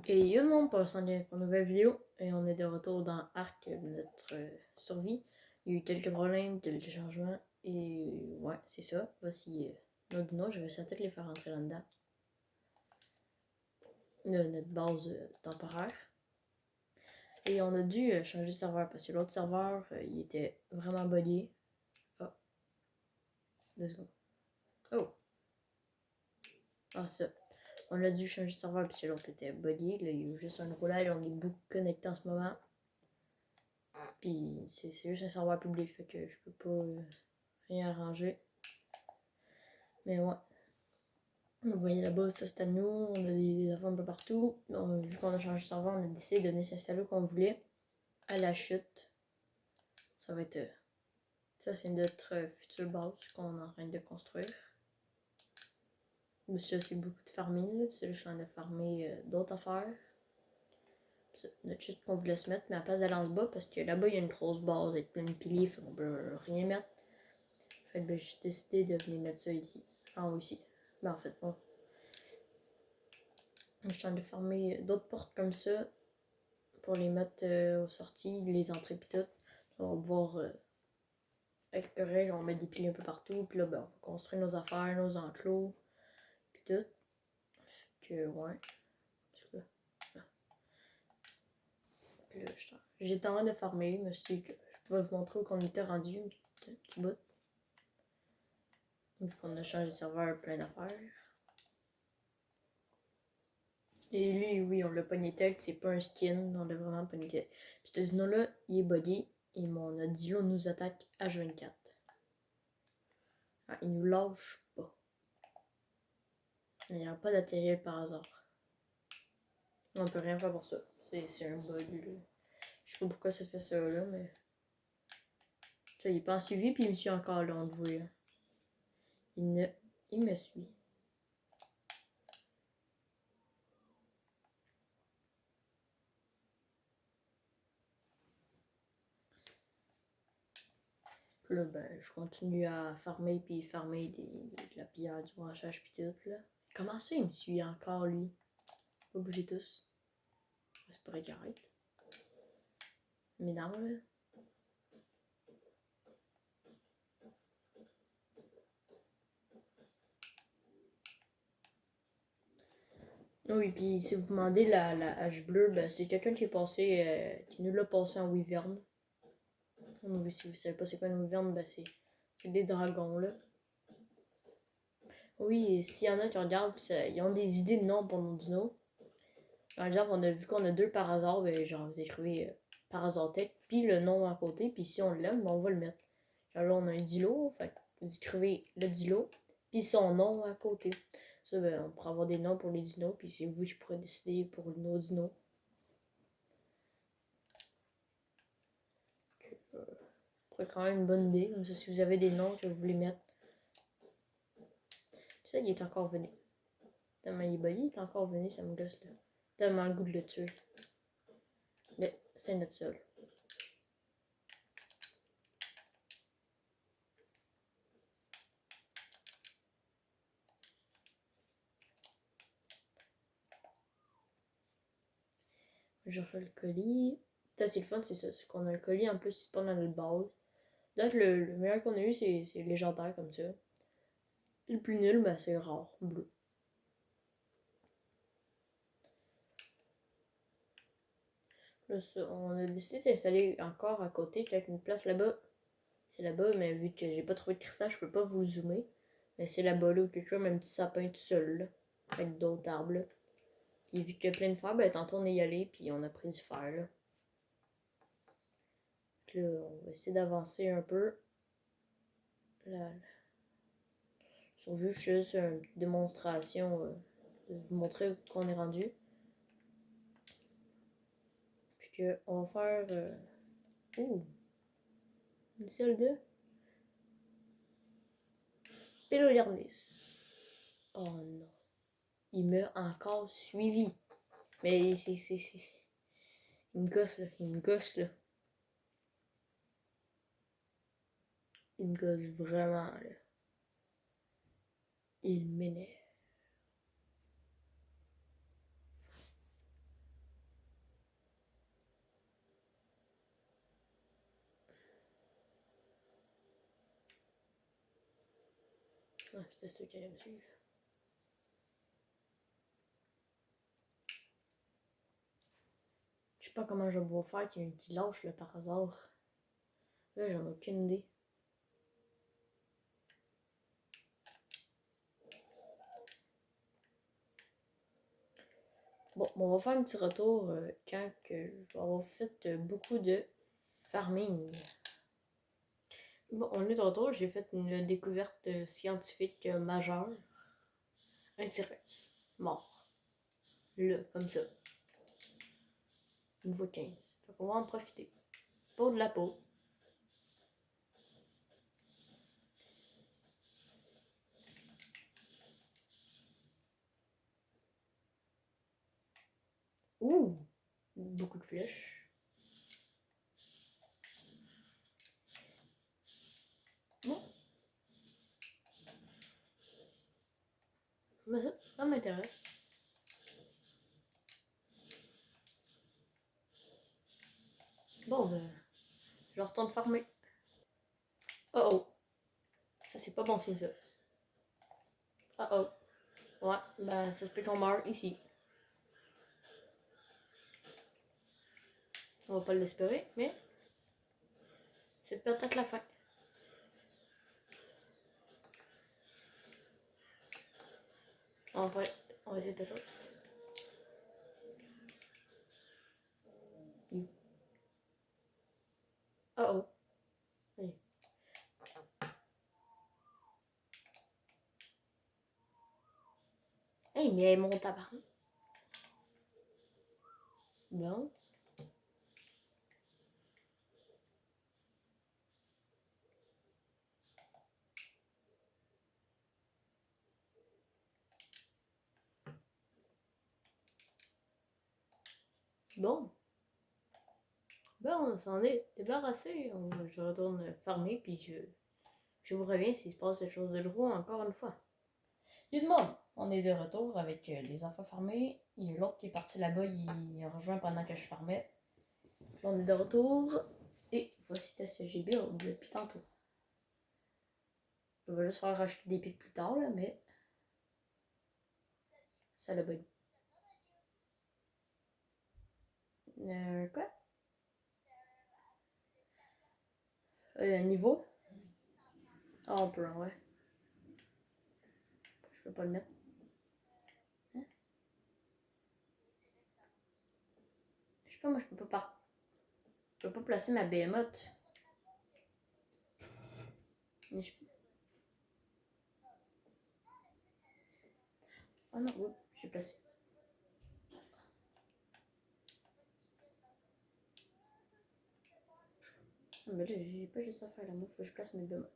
Et yo le monde, pour s'en aller pour une nouvelle vidéo. Et on est de retour dans Arc, notre survie. Il y a eu quelques problèmes, quelques changements. Et ouais, c'est ça. Voici nos dinos. Je vais essayer de les faire rentrer là-dedans. Notre base temporaire. Et on a dû changer de serveur parce que l'autre serveur, il était vraiment buggé. Oh. 2 secondes. Oh. Ah, ça. On a dû changer de serveur parce que l'autre était buggé. Là, il y a eu juste un roulage. On est beaucoup connectés en ce moment. Puis c'est juste un serveur public, fait que je peux pas rien arranger. Mais ouais. Vous voyez là-bas, ça c'est à nous. On a des affaires un peu partout. Vu qu'on a changé de serveur, on a décidé de donner s'installer qu'on voulait. À la chute. Ça va être. Ça c'est notre future base qu'on est en train de construire. Mais ça c'est beaucoup de farming. Là. C'est là, je suis en train de farmer d'autres affaires. Ça, notre chute qu'on voulait se mettre, mais à la place d'aller en bas, parce que là-bas il y a une grosse base avec plein de piliers, fait qu'on peut rien mettre. Fait que j'ai décidé de venir mettre ça ici. En haut ici. Ben en fait, bon. Je suis en train de fermer d'autres portes comme ça pour les mettre aux sorties, les entrées pis tout. On va pouvoir avec le règle, on met des piliers un peu partout. Puis là, ben, on construit nos affaires, nos enclos, pis tout. Que ouais. Puis là, j'étais en train de farmer, mais je pouvais vous montrer où on était rendu, un petit bout. Vu qu'on a changé de serveur, plein d'affaires. Et lui, oui, on l'a pogné-tel, c'est pas un skin, on l'a vraiment pogné-tel. Puis ce dino-là, il est buggé, et mon Dilo nous attaque H24. Ah, il nous lâche pas. Il n'y a pas d'atterrir par hasard. On peut rien faire pour ça. C'est un bug. Là. Je sais pas pourquoi ça fait ça là, mais. Ça, il est pas en suivi, puis il me suit encore là, on le voit. Il me suit. Puis là, ben, je continue à farmer, puis farmer de la pierre, du branchage, puis tout, là. Comment ça, il me suit encore, lui? Pas bouger tous. C'est pas vrai qu'il arrête. Mais non, là. Oui, puis si vous demandez la hache bleue, ben, c'est quelqu'un qui est passé, qui nous l'a passé en wyvern. Si vous savez pas c'est quoi une wyvern, ben c'est des dragons, là. Oui, s'il y en a qui regardent, ils ont des idées de noms pour nos dinos. Par exemple, on a vu qu'on a 2 par hasard, ben, genre vous écrivez par hasard tech, puis le nom à côté, puis si on l'aime, ben, on va le mettre. Genre là, on a un dilo, fait vous écrivez le dilo, puis son nom à côté. Ça, ben, on pourra avoir des noms pour les dinos, puis c'est vous qui pourrez décider pour nos dinos. C'est quand même une bonne idée, comme ça, si vous avez des noms que vous voulez mettre. Puis ça, il est encore venu. Tellement il est bugué, il est encore venu, ça me gosse là. Tellement le goût de le tuer. Mais c'est notre seul. Je refais le colis. Ça, c'est le fun, c'est ça. C'est qu'on a un colis en plus, c'est pas dans notre base. Donc, le meilleur qu'on a eu, c'est légendaire comme ça. Le plus nul, ben, c'est rare, bleu. Là, ça, on a décidé de s'installer encore à côté. Avec une place là-bas. C'est là-bas, mais vu que j'ai pas trouvé de cristal, je peux pas vous zoomer. Mais c'est là-bas, là, où quelque chose, un petit sapin tout seul, là. Avec d'autres arbres, là. Puis vu qu'il y a plein de fer, ben, tantôt on est y allé, puis on a pris du fer, là. Puis là, on va essayer d'avancer un peu. Là, sur juste une démonstration de vous montrer où on est rendu. Puis que on va faire. Une seule de Pélogarnis. Oh non. Il m'a encore suivi. Mais c'est. Il me gosse là. Il me gosse là. Il me gosse vraiment là. Il m'énerve. Ouais, c'était ceux qui allaient me suivre. Je sais pas comment je vais pouvoir faire qu'il lâche là par hasard. Là, j'en ai aucune idée. Bon, on va faire un petit retour quand que je vais avoir fait beaucoup de farming. Bon, on est de retour. J'ai fait une découverte scientifique majeure. Un T-Rex. Mort. Là, comme ça. Niveau 15. Fait qu'on va en profiter. Pour de la peau. Ouh! Beaucoup de flèches. Bon. Mais ça m'intéresse. Bon, ben, je retourne farmer. Oh oh. Ça, c'est pas bon signe, ça. Oh oh. Ouais, ben, ça se peut qu'on meurt ici. On va pas l'espérer, mais c'est peut-être la fin. On va essayer quelque chose. Oh oh. Allez. Hey, mais elle monte à part. Bon. Bon. Ben, on s'en est débarrassé. Je retourne farmer, puis je vous reviens s'il se passe des choses de drôle encore une fois. Du monde, on est de retour avec les enfants farmés. Il y a l'autre qui est parti là-bas, il a rejoint pendant que je farmais. Là, on est de retour. Et voici TestG Build depuis tantôt. Je vais juste faire racheter des pics plus tard, là, mais ça l'a bug. Quoi? Niveau? Ah, on peut, ouais. Je peux pas le mettre. Hein? Je sais pas, moi, je peux pas placer ma behemoth. Mais je... Oh non, oui, j'ai placé. Ah, mais là, j'ai pas juste ça à faire là, moi, faut que je place mes behemoths.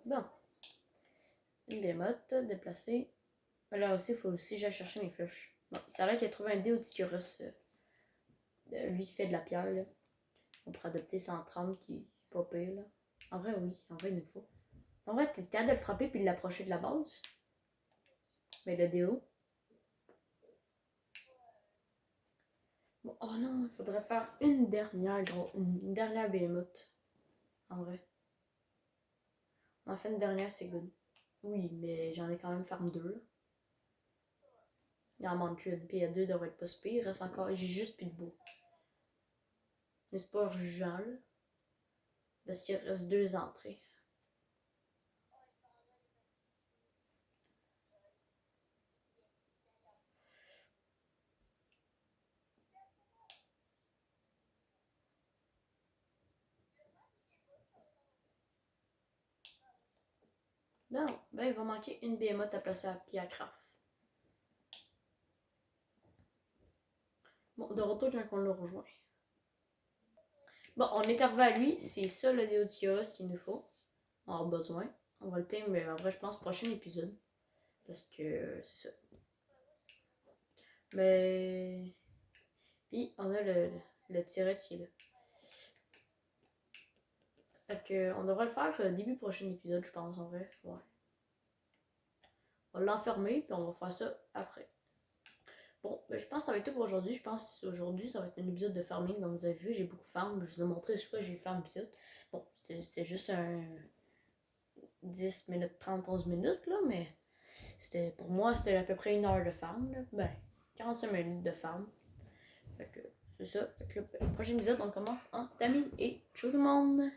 Bon. Une behemoth, déplacer. Là aussi, il faut aussi que j'aille chercher mes flèches. Bon, ça a l'air qu'il a trouvé un dé au Ticorus. Lui qui fait de la pierre, là. On pourrait adopter 130 qui est pas pire, là. En vrai, oui. En vrai, il nous faut. En vrai, t'es capable de le frapper puis de l'approcher de la base. Mais le déo. Bon, oh non, il faudrait faire une dernière, une dernière behemoth. En vrai. On en fait une dernière, c'est good. Oui, mais j'en ai quand même farm deux. Il en manque une. Puis il y a deux devrait être pas si pire. Il reste encore. J'ai juste plus de boue. N'est-ce pas urgent, là? Parce qu'il reste deux entrées. Non, ben il va manquer une behemoth à placer à pied à craft. Bon, de retour quand on l'a rejoint. Bon, on est arrivé à lui. C'est ça le Deotios qu'il nous faut. On a besoin. On va le thème, mais en vrai, je pense, prochain épisode. Parce que c'est ça. Mais. Puis, on a le tiret qui est là. Fait que, on devrait le faire début prochain épisode, je pense, en vrai. Ouais. On va l'enfermer, puis on va faire ça après. Bon, ben, je pense que ça va être tout pour aujourd'hui. Je pense aujourd'hui, ça va être un épisode de farming. Comme vous avez vu, j'ai beaucoup de farm. Je vous ai montré sur quoi j'ai farm et tout. Bon, c'est juste 10 minutes, 30, 11 minutes, là, mais pour moi, c'était à peu près 1 heure de femme, là. Ben, 45 minutes de femme. Fait que, c'est ça. Fait que le prochain épisode, on commence en Tamil et ciao tout le monde!